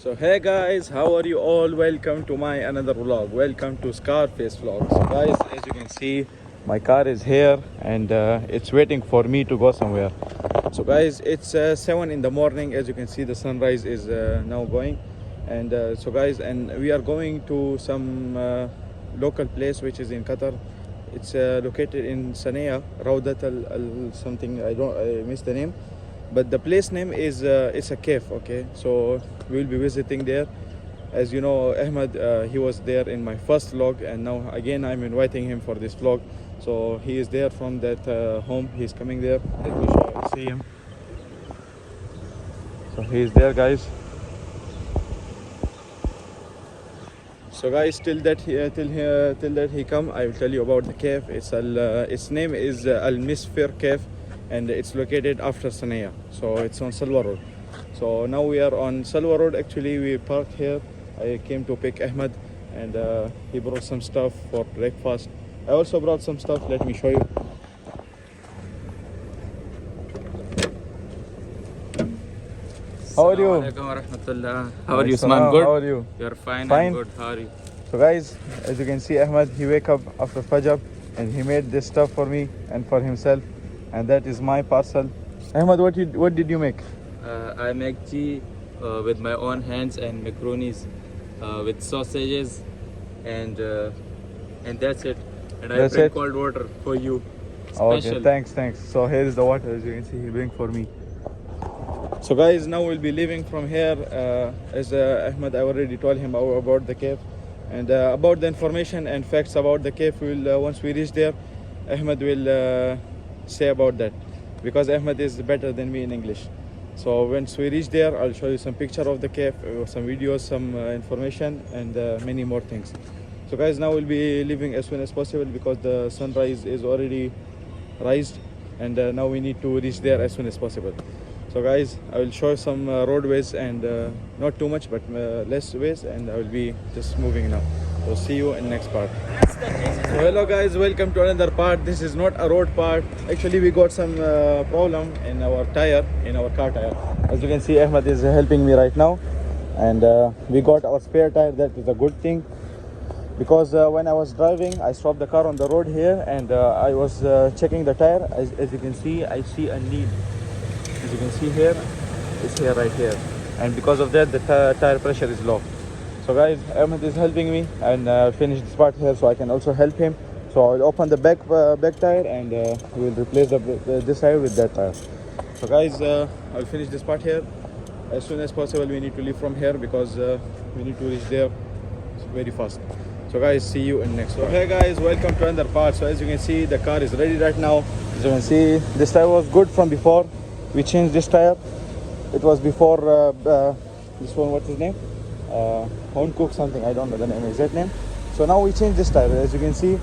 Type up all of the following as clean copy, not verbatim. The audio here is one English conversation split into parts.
So hey guys, how are you all? Welcome to my another vlog. Welcome to Scarface Vlogs. So guys, as you can see, my car is here and it's waiting for me to go somewhere. So guys, it's 7 in the morning. As you can see, the sunrise is now going. And so guys, and we are going to some local place which is in Qatar. It's located in Sanaya, Raudat al something, I missed the name. But the place name is it's a cave. Okay, so we will be visiting there. As you know, Ahmed, he was there in my first vlog, and now again I'm inviting him for this vlog. So he is there from that home. He's coming there. Let me see him. So he is there, guys. So guys, till that he come, I will tell you about the cave. Its name is Misfir cave, and it's located after Sanaya. So it's on Salwa Road. So now we are on Salwa Road. Actually, we parked here. I came to pick Ahmed, and he brought some stuff for breakfast. I also brought some stuff. Let me show you. How are you? How are you, Usman? Good? How are you? You're fine. Fine? I'm good. How are you? So guys, as you can see, Ahmed, he wake up after Fajr and he made this stuff for me and for himself, and that is my parcel. Ahmed, what did you make? I make tea with my own hands and macaronis with sausages, and that's it. And I bring cold water for you. Special. Okay, thanks. So here is the water, as you can see, he bring for me. So guys, now we'll be leaving from here. As Ahmed, I already told him about the cave, and about the information and facts about the cave. We'll once we reach there, Ahmed will say about that, because Ahmed is better than me in English. So once we reach there, I'll show you some picture of the cave, some videos, some information, and many more things. So guys, now we'll be leaving as soon as possible because the sunrise is already rised, and now we need to reach there as soon as possible. So guys, I will show some roadways, and not too much, but less ways, and I will be just moving now. So see you in the next part. So hello guys, welcome to another part. This is not a road part. Actually, we got some problem in our tire, in our car tire. As you can see, Ahmed is helping me right now, and we got our spare tire. That is a good thing, because when I was driving, I stopped the car on the road here, and I was checking the tire. As you can see, I see a lead. As you can see here, it's here, right here, and because of that, the tire pressure is low. So guys, Ahmed is helping me, and I'll finish this part here so I can also help him. So I'll open the back tire, and we'll replace this tire with that tire. So guys, I'll finish this part here as soon as possible. We need to leave from here because we need to reach there very fast. So guys, see you in next one. So hey guys, welcome to another part. So as you can see, the car is ready right now. As you can see, this tire was good from before. We changed this tire. It was before this one, what's his name? Home Cook something, I don't know the name, exact name. So now we changed this tire, as you can see.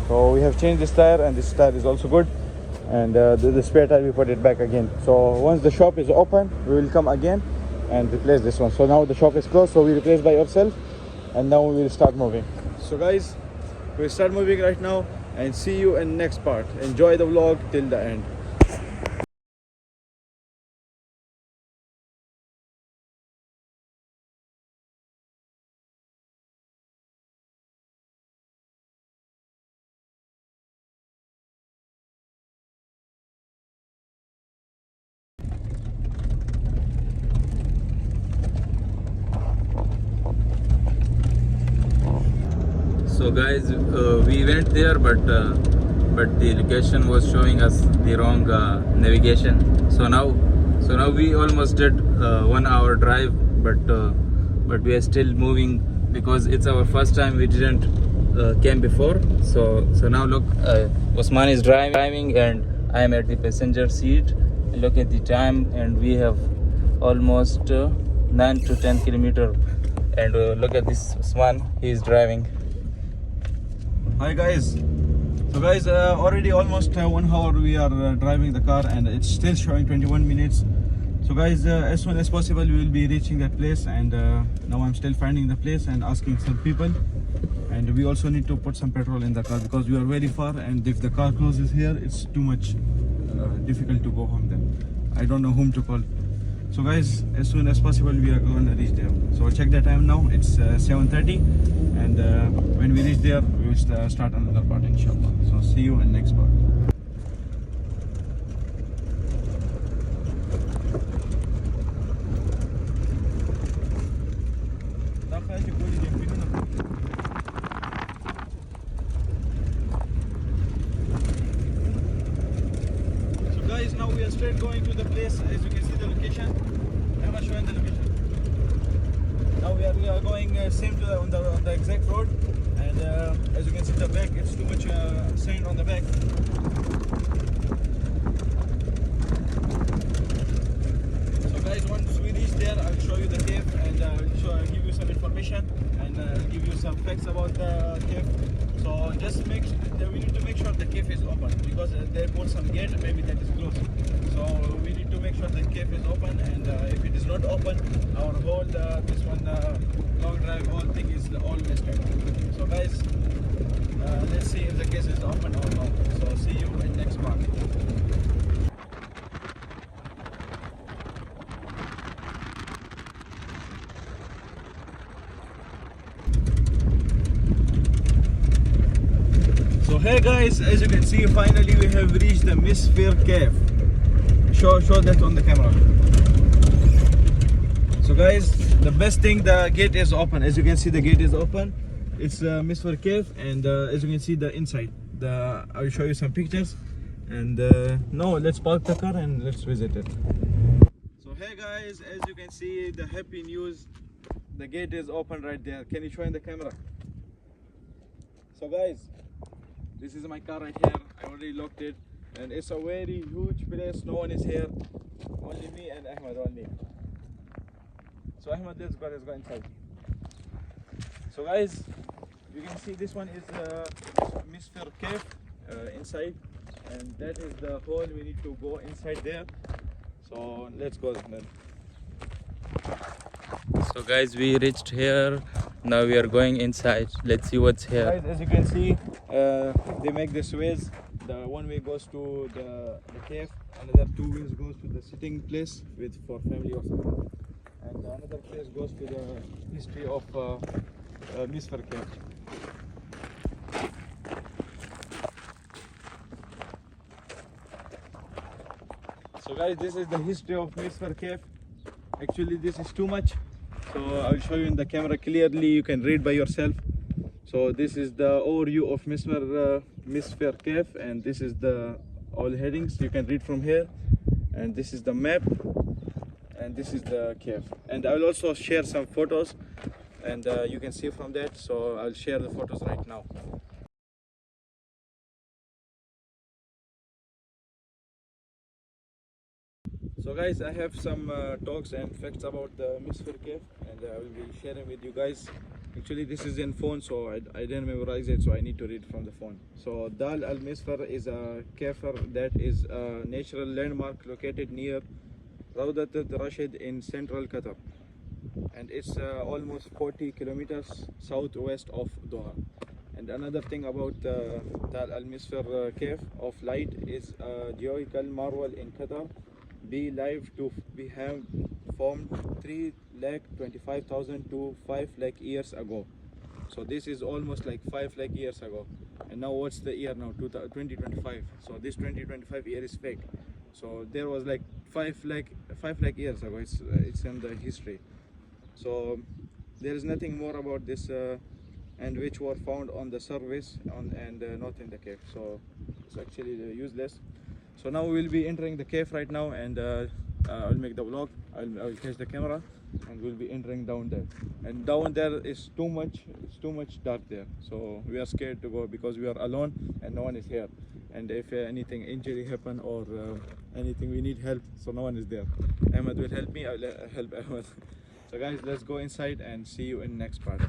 So we have changed this tire, and this tire is also good. And the spare tire, we put it back again. So once the shop is open, we will come again and replace this one. So now the shop is closed, so we replace by ourselves, and now we will start moving. So guys, we'll start moving right now, and see you in the next part. Enjoy the vlog till the end. So guys, we went there, but the location was showing us the wrong navigation. So now we almost did 1 hour drive, but we are still moving because it's our first time. We didn't came before. So now look, Osman is driving and I am at the passenger seat. Look at the time, and we have almost 9 to 10 kilometers. And look at this Osman, he is driving. Hi guys. So guys, already almost 1 hour we are driving the car, and it's still showing 21 minutes. So guys, as soon as possible we will be reaching that place, and now I'm still finding the place and asking some people, and we also need to put some petrol in the car because we are very far, and if the car closes here, it's too much difficult to go home then. I don't know whom to call. So guys, as soon as possible we are going to reach there. So check the time now, it's 7:30, and when we reach there we will start another part inshallah. So see you in next part. So guys, now we are straight going to the place. As you can see the location, I'm not showing the location. Now we are going same to on the exact road, and as you can see the back, it's too much sand on the back. So guys, once we reach there, I'll show you the cave, and I'll give you some information, and I'll give you some facts about the cave. So just we need to make sure the cave is open, because they put some gate, maybe that is closed. So we need to make sure the cave is open, and if it is not open, our whole this one long drive, whole thing is all messed up. So guys, let's see if the cave is open or not. So see you in next part. So hey guys, as you can see, finally we have reached the Misfir cave. Show that on the camera. So guys, the best thing, the gate is open. As you can see, the gate is open. It's Misfir cave, and as you can see the inside. I will show you some pictures. And now let's park the car and let's visit it. So hey guys, as you can see, the happy news, the gate is open right there. Can you show in the camera? So guys, this is my car right here. I already locked it, and it's a very huge place. No one is here, only me and Ahmed only. So Ahmed, let's go inside. So guys, you can see this one is Misfir cave inside, and that is the hole. We need to go inside there. So let's go then. So guys, we reached here. Now we are going inside. Let's see what's here. Guys, as you can see, they make this ways. The one way goes to the cave, another two ways goes to the sitting place for family or something, and another place goes to the history of Misfir cave. So guys, this is the history of Misfir cave. Actually, this is too much, so I'll show you in the camera clearly. You can read by yourself. So this is the overview of Misfir cave, and this is the all headings you can read from here, and this is the map, and this is the cave. And I will also share some photos, and you can see from that. So I'll share the photos right now. So guys, I have some talks and facts about the Misfir cave, and I will be sharing with you guys. Actually, this is in phone, so I didn't memorize it, so I need to read from the phone. So Dal Al Misfir is a cave that is a natural landmark located near Rawdat al-Rashid in central Qatar, and it's almost 40 kilometers southwest of Doha. And another thing about Dal Al Misfir cave of light is a geological marvel in Qatar. Be live to be have formed 3,25,000 to 5 lakh years ago. So this is almost like 5 lakh years ago. And now what's the year now? 2025. So this 2025 year is fake. So there was like 5 lakh years ago. It's in the history. So there is nothing more about this, and which were found on the surface and not in the cave. So it's actually useless. So now we will be entering the cave right now, and I'll make the vlog. I'll catch the camera, and we'll be entering down there. And down there is too much. It's too much dark there. So we are scared to go because we are alone and no one is here. And if anything injury happen or anything we need help, so no one is there. Ahmed will help me. I'll help Ahmed. So guys, let's go inside and see you in next part.